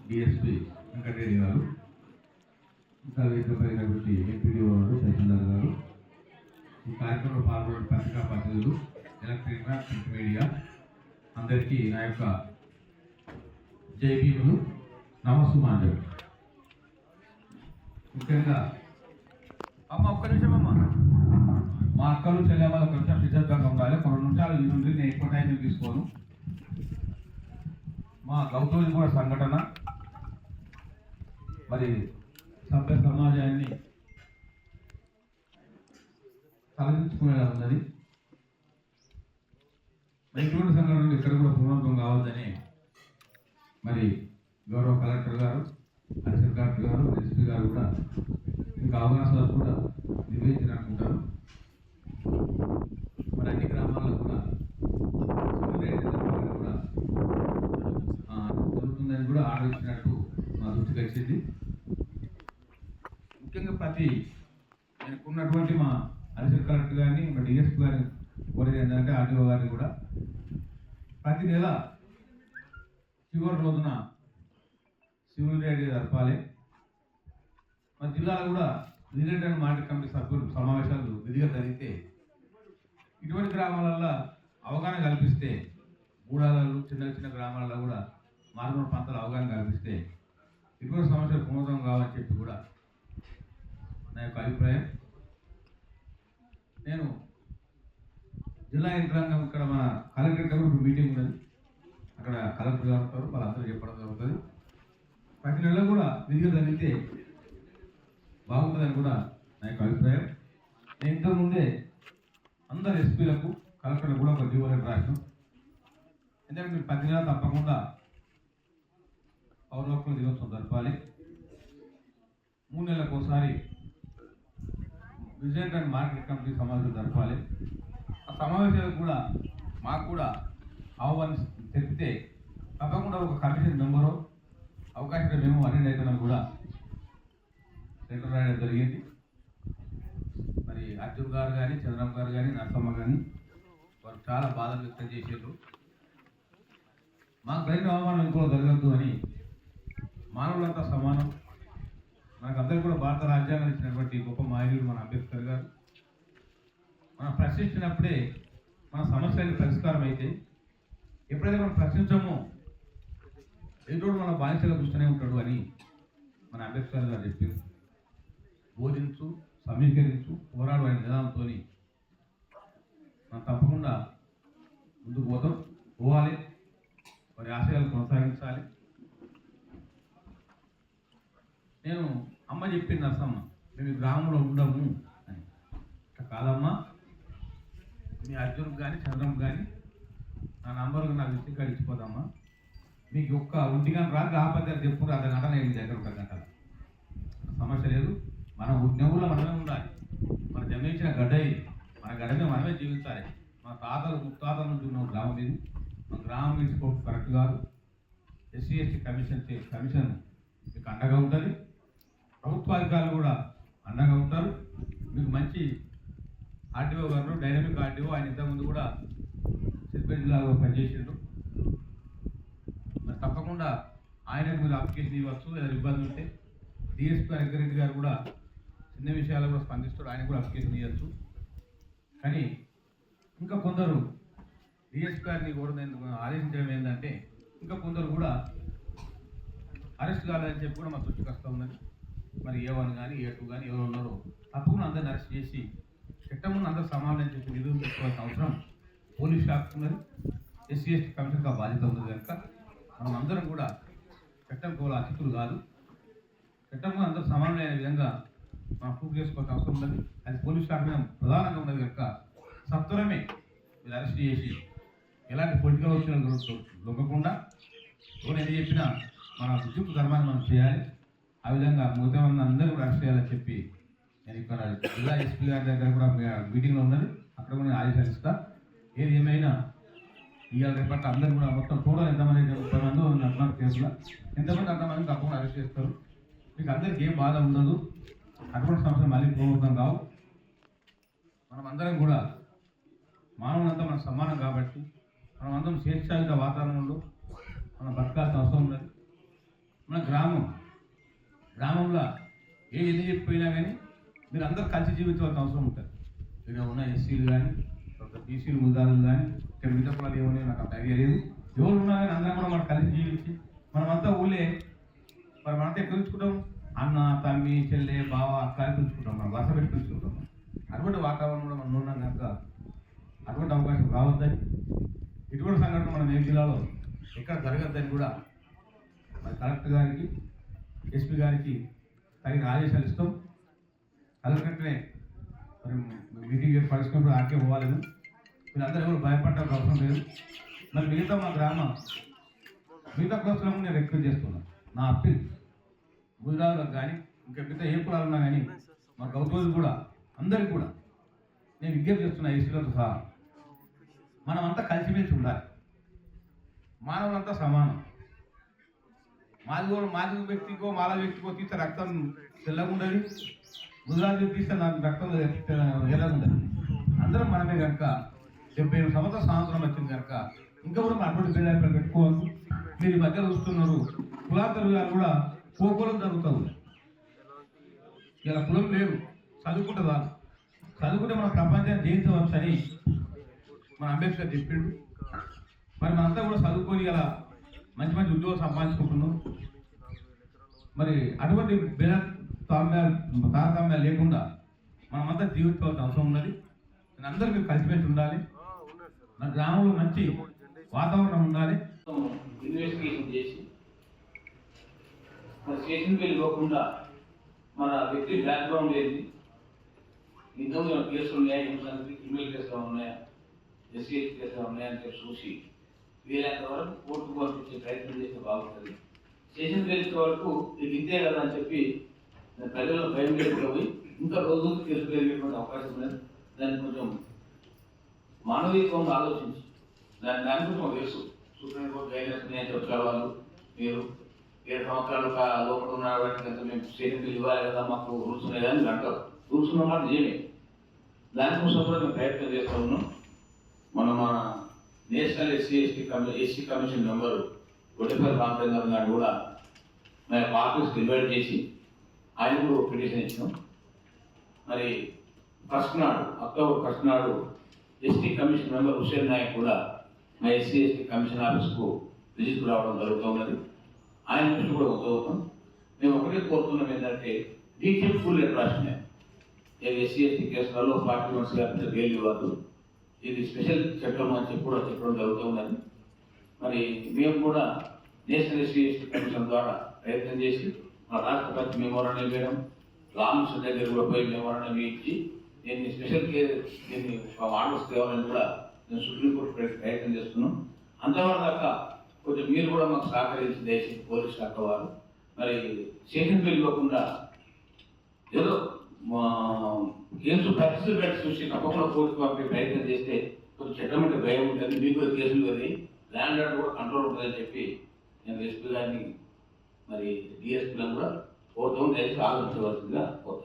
DSP Venkatareddy గారు, ఇంకా వేదికపైనటువంటి MPDO గారు, తహసీల్దార్ గారు, ఈ కార్యక్రమంలో పాల్గొన్న పత్రికా ప్రతినిధులు, ఎలక్ట్రిక్ ప్రింట్ మీడియా అందరికీ నా యొక్క జైభీములు, నమస్సుమాంజలు. ముఖ్యంగా ఒక్క నిమిషం మా అక్కలు చెల్లెమ్మలు ఒక నిమిషం సిద్ధంగా ఉండాలి. కొన్ని నిమిషాలు ఈ నుండి నేను ఎక్కువ టైం తీసుకోను. మా గౌతమి కూడా సంఘటన మరి సభ్య సమాజాన్ని తలదించుకునేలా ఉన్నది. ఇటువంటి సంఘటనలు ఇక్కడ కూడా పునరుద్ధం కావద్దని మరి గౌరవ కలెక్టర్ గారు, అడిషనల్ కలెక్టర్ గారు, ఎస్పీ గారు కూడా ఇంకా అవకాశాలు కూడా నిర్వహించాలనుకుంటారు. మరి అన్ని గ్రామాల్లో కూడా కూడా జరుగుతుందని కూడా ఆర్డర్ ఇచ్చినట్టు మా దృష్టికి వచ్చింది. ముఖ్యంగా నేనుకున్నటువంటి మా అడిషనల్ కలెక్టర్ గారిని, మా డిఎస్పీ గారిని కోరేది ఏంటంటే ఆర్డీఓ గారిని కూడా ప్రతి నెల చివరి రోజున సివిల్ రైడ్ జరపాలి. మన జిల్లాలో కూడా విజిలెంట్ అండ్ మానిటరింగ్ కమిటీ సభ్యులు సమావేశాలు విధిగా జరిగితే ఇటువంటి గ్రామాలలో అవగాహన కల్పిస్తే, గూడాలలో చిన్న చిన్న గ్రామాలలో కూడా మారుమూల ప్రాంతాల అవగాహన కల్పిస్తే ఇటువంటి సమస్యలు పునరుద్ధం కావాలని చెప్పి కూడా నా యొక్క అభిప్రాయం. నేను జిల్లా యంత్రాంగం ఇక్కడ మన కలెక్టర్ గారు ఇప్పుడు మీటింగ్ ఉన్నది, అక్కడ కలెక్టర్ గారు ఉంటారు, వాళ్ళందరూ చెప్పడం జరుగుతుంది. ప్రతి నెల కూడా విధిగా జరిగితే బాగుంటుందని కూడా నా యొక్క అభిప్రాయం. నేను ఇంతకుముందే అందరు ఎస్పీలకు, కలెక్టర్లకు కూడా ఒక జీవో లెటర్ రాసినాం. ఎందుకంటే మీరు ప్రతి నెల తప్పకుండా పౌర హక్కుల దినోత్సవం జరపాలి. 3 నెలలకు ఒకసారి విజిలెంట్ అండ్ మానిటరింగ్ కమిటీ సమావేశాలు జరపాలి. ఆ సమావేశాలకు కూడా మాకు కూడా ఆహ్వానం తెలిపితే తప్పకుండా ఒక కమిషన్ మెంబరు అవకాశం మేము అటెండ్ అవుతామని కూడా లెటర్ రాయడం జరిగింది. మరి అర్జున్ గారు కానీ, చంద్రమ్మ గారు కానీ, నరసమ్మ కానీ వారు చాలా బాధలు వ్యక్తం చేశారు. మాకు జరిగిన అవమానం ఇంకో జరగద్దు అని, మానవులంతా సమానం, మనకందరూ కూడా భారత రాజ్యాంగం ఇచ్చినటువంటి గొప్ప మానవుడు మన అంబేద్కర్ గారు. మనం ప్రశ్నించినప్పుడే మన సమస్యలకు పరిష్కారం అయితే, ఎప్పుడైతే మనం ప్రశ్నించామో ఎదురు మన బానిసగా చూస్తూనే ఉంటాడు అని మన అంబేద్కర్ గారు చెప్పారు. బోధించు, సమీకరించు, పోరాడు అనే నిదానంతో మనం తప్పకుండా ముందుకు పోవాలి, వారి ఆశయాలు కొనసాగించాలి. నేను అమ్మ చెప్పింది నరసమ్మ, మేము గ్రామంలో ఉండము అని. కాదమ్మా, మీ అర్జున్కి కానీ, చంద్రమ్కి కానీ నా నంబర్కి నాకు ఇచ్చి ఇచ్చిపోదమ్మా. మీకు ఒక్క ఒంటిగంట రాత్రి ఆపత్తి చెప్పుకుంటే అర్ధ గంట నేను దగ్గర ఒక గంట సమస్య లేదు. మన ఉద్యోగంలో మనమే ఉండాలి. మన జన్మించిన గడ్డ ఇది, మన గడ్డమే మనమే జీవించాలి. మన తాతలు ముత్తాతల నుంచి ఉన్న గ్రామం ఇది. మన గ్రామం తీసుకోవడం కరెక్ట్ కాదు. ఎస్సీ ఎస్టీ కమిషన్ మీకు అండగా ఉంటుంది. ప్రభుత్వాధికారులు కూడా అండగా ఉంటారు. మీకు మంచి ఆర్టీఓ గారు, డైనమిక్ ఆర్టీఓ, ఆయన ఇంతకుముందు కూడా సిబ్బంది లాగా పనిచేసిండు. మరి తప్పకుండా ఆయనకు మీరు అప్లికేషన్ ఇవ్వచ్చు. ఏదైనా ఇబ్బంది ఉంటే డిఎస్పీ వెంకటరెడ్డి గారు కూడా చిన్న విషయాలు కూడా స్పందిస్తాడు, ఆయన కూడా అప్లికేషన్ ఇవ్వచ్చు. కానీ ఇంకా కొందరు డిఎస్పీ గారిని కూడా ఆదేశించడం ఏంటంటే, ఇంకా కొందరు కూడా అరెస్ట్ కాలేదని చెప్పి కూడా మా దృష్టికి వస్తూ ఉన్నది. మరి A1 కానీ, A2 కానీ ఎవరు ఉన్నారో తప్పకుండా అందరిని అరెస్ట్ చేసి చట్టం ముందు అందరూ సమానం చెప్పి నిరూపించుకోవాల్సిన అవసరం పోలీస్ శాఖకు ఉన్నది. ఎస్సీ ఎస్టీ కమిషన్కి బాధ్యత ఉన్నది కనుక మనం అందరం కూడా చట్టం కూడా అతిథులు కాదు, చట్టం కూడా అందరూ సమానమైన విధంగా మనం ప్రూవ్ చేసుకోవాల్సిన అవసరం ఉన్నది. అది పోలీస్ శాఖ మీద ప్రధానంగా ఉన్నది కనుక సత్వరమే మీరు అరెస్ట్ చేసి ఎలాంటి పొలిటికల్ వచ్చిన లొక్కకుండా ఎవరు ఏది చెప్పినా మన విద్యుత్ ధర్మాన్ని మనం చేయాలి. ఆ విధంగా మిగతా అందరూ కూడా అరెస్ట్ చేయాలని చెప్పి నేను ఇక్కడ జిల్లా ఎస్పీ గారి దగ్గర కూడా మీటింగ్లో ఉన్నది, అక్కడ కూడా నేను ఆదేశాలు ఇస్తా. ఏది ఏమైనా ఇవాళ రేపటి అందరూ కూడా మొత్తం టోటల్ ఎంతమంది 30 మంది అంటున్నారు కేసులో, ఎంతమంది అంతమంది తప్పకుండా అరెస్ట్ చేస్తారు. మీకు అందరికీ ఏం బాధ ఉండదు. అటువంటి సమస్యలు మళ్ళీ పూర్వకం కావు. మనం అందరం కూడా మానవులంతా మనకు సమానం కాబట్టి మనం అందరం స్వేచ్ఛాయుత వాతావరణంలో మనం బతకాల్సిన అవసరం ఉన్నది. మనం గ్రామంలో ఏది చెప్పిపోయినా కానీ మీరు అందరూ కలిసి జీవించవలసిన అవసరం ఉంటుంది. ఇక్కడ ఉన్న ఎస్సీలు కానీ బీసీలు ముద్దాలు కానీ ఇక్కడ మిగతా కులాలు ఏమన్నా నాకు అంత ఐడియా లేదు. ఎవరు ఉన్నా కానీ అందరం కూడా మనం కలిసి జీవించి మనమంతా ఊళ్ళే మనమంతా ఎక్కడ పిలుచుకుంటాం, అన్న తమ్మి చెల్లె బావ అక్క అని పిలుచుకుంటాం, మనం వరుస పెట్టి పిలుచుకుంటాం. అటువంటి వాతావరణం కూడా మనం ఉన్నాం కనుక అటువంటి అవకాశం రావద్దని, ఇటువంటి సంఘటన మనం ఏ జిల్లాలో ఎక్కడ జరగద్దని కూడా మరి కలెక్టర్ గారికి ఎస్పీ గారికి తగిన ఆదేశాలు ఇస్తాం. కలెక్టర్నే మరి మీటింగ్ పరిస్థితులు ఆకే పోవాలని వీళ్ళందరూ ఎవరు భయపడటానికి అవసరం లేదు. మరి మిగతా మా మిగతా కులస్తులను నేను రిక్వెస్ట్ చేస్తున్నాను. నా అప్పీల్ గుజరాత్లకు కానీ ఇంకా మిగతా ఏ కులాలు ఉన్నా కానీ మా గౌతోజు కూడా అందరికీ కూడా నేను విజ్ఞప్తి చేస్తున్నా, ఎస్సీలతో సహా మనమంతా కలిసిమెలిసి ఉండాలి. మానవులంతా సమానం. మాది వ్యక్తికో మాల వ్యక్తికో తీస్తే రక్తం తెల్లగా ఉండదు, గుజరాత్ తీస్తే నాకు రక్తం ఎర్రగా ఉండదు. అందరం మనమే కనుక 78 సంవత్సరాల సంవత్సరం వచ్చింది కనుక ఇంకా కూడా మన అటువంటి బిల్లు పెట్టుకోవచ్చు. మీరు ఈ మధ్యలో చూస్తున్నారు కులాంతరు గారు కూడా కోకులం జరుగుతుంది. ఇలా కులం లేదు, చదువుకుంటే వాళ్ళు చదువుకుంటే మన ప్రపంచాన్ని జయించవచ్చు అని మన అంబేద్కర్ చెప్పిండు. మరి మనంతా కూడా చదువుకొని ఇలా మంచి మంచి ఉద్యోగాలు సంపాదించుకుంటున్నాం. మరి అటువంటి తారతమ్యాలు లేకుండా మనమంతా జీవించవలసిన అవసరం ఉన్నది. అందరూ మీరు కలిసిపెట్టి ఉండాలి. మన గ్రామంలో మంచి వాతావరణం ఉండాలి. ఇన్వెస్టిగేషన్ చేసి మన స్టేషన్కి వెళ్ళిపోకుండా మన వ్యక్తి బ్యాక్గ్రౌండ్ ఏంటి, ఇంతకుముందు కేసులు ఉన్నాయా, క్రిమినల్ కేసులు ఉన్నాయా, ఎస్సీఎస్ కేసులు ఉన్నాయని చెప్పి చూసి వీలైనంత వరకు కోర్టుకు పంపించే ప్రయత్నం చేస్తే బాగుంటుంది. స్టేషన్కి వెళ్ళే వరకు ఇది ఇంతే కదా అని చెప్పి ప్రజల్లో భయం లేకపోయి ఇంకా రోజు కేసు పెరిగేటువంటి అవకాశం ఉన్నది. దాన్ని కొంచెం మానవీయంగా ఆలోచించి దాని కొంచెం తెలుసు. సుప్రీంకోర్టు గైడెన్స్ ఉన్నాయని చెప్పారు వాళ్ళు. మీరు 7 సంవత్సరాలు లోపల ఉన్న వాటికి మేము స్టేషన్కి ఇవ్వాలి కదా, మాకు రూల్స్ ఉన్నాయి కదా అని అంటారు. రూల్స్ ఉన్న మాట నిజమే. దానికోసం కూడా మేము ప్రయత్నం చేస్తూ ఉన్నాం. మన national SC commission member Goddapalli Ramachandran గారు కూడా మన ఆఫీస్కి ఇన్వైట్ చేసి ఆయన కూడా పిటిషన్ ఇచ్చినాం. మరి అక్టోబర్ 1 నాడు ST commission member Hussain Naik కూడా మా ఎస్సీ కమిషన్ ఆఫీస్కు విజిట్కు రావడం జరుగుతున్నది. ఆయన దృష్టి కూడా అవుతాం. మేము ఒకటే కోరుతున్నాం ఏంటంటే డీటెయిల్ ఫుల్ లెటర్ రాసినాయి. ఎస్సీ కేసులలో 40 months కాకుండా బెయిల్ ఇవ్వద్దు, ఇది స్పెషల్ చట్టం అని చెప్పి కూడా చెప్పడం జరుగుతున్నది. మరి మేము కూడా నేషనల్ ఎస్సీ కమిషన్ ద్వారా ప్రయత్నం చేసి మా రాష్ట్రపతి మెమోరాండం వేయడం, రామకృష్ణ దగ్గర కూడా పోయి మెమోరాండం ఇచ్చి దీన్ని స్పెషల్ దీన్ని ఆర్డర్స్ తేవాలని కూడా నేను సుప్రీంకోర్టు ప్రయత్నం చేస్తున్నాం. అంతవరకు దాకా కొంచెం మీరు కూడా మాకు సహకరించి దయచేసి పోలీస్ శాఖ వారు మరి స్టేషన్కి వెళ్ళిపోకుండా ఏదో కేసు పరిస్థితులు చూసి తప్పకుండా కోర్టుకు పంపే ప్రయత్నం చేస్తే కొంచెం చట్టం అంటే భయం ఉంటుంది, మీకు కూడా కేసులు వెళ్ళి ల్యాండ్ ఆర్డర్ కూడా కంట్రోల్ ఉంటుందని చెప్పి నేను ఎస్పీ గారిని మరి డిఎస్పీలను కూడా కోరుతాం, దయచేసి ఆలోచించవలసిందిగా కోరుతాం.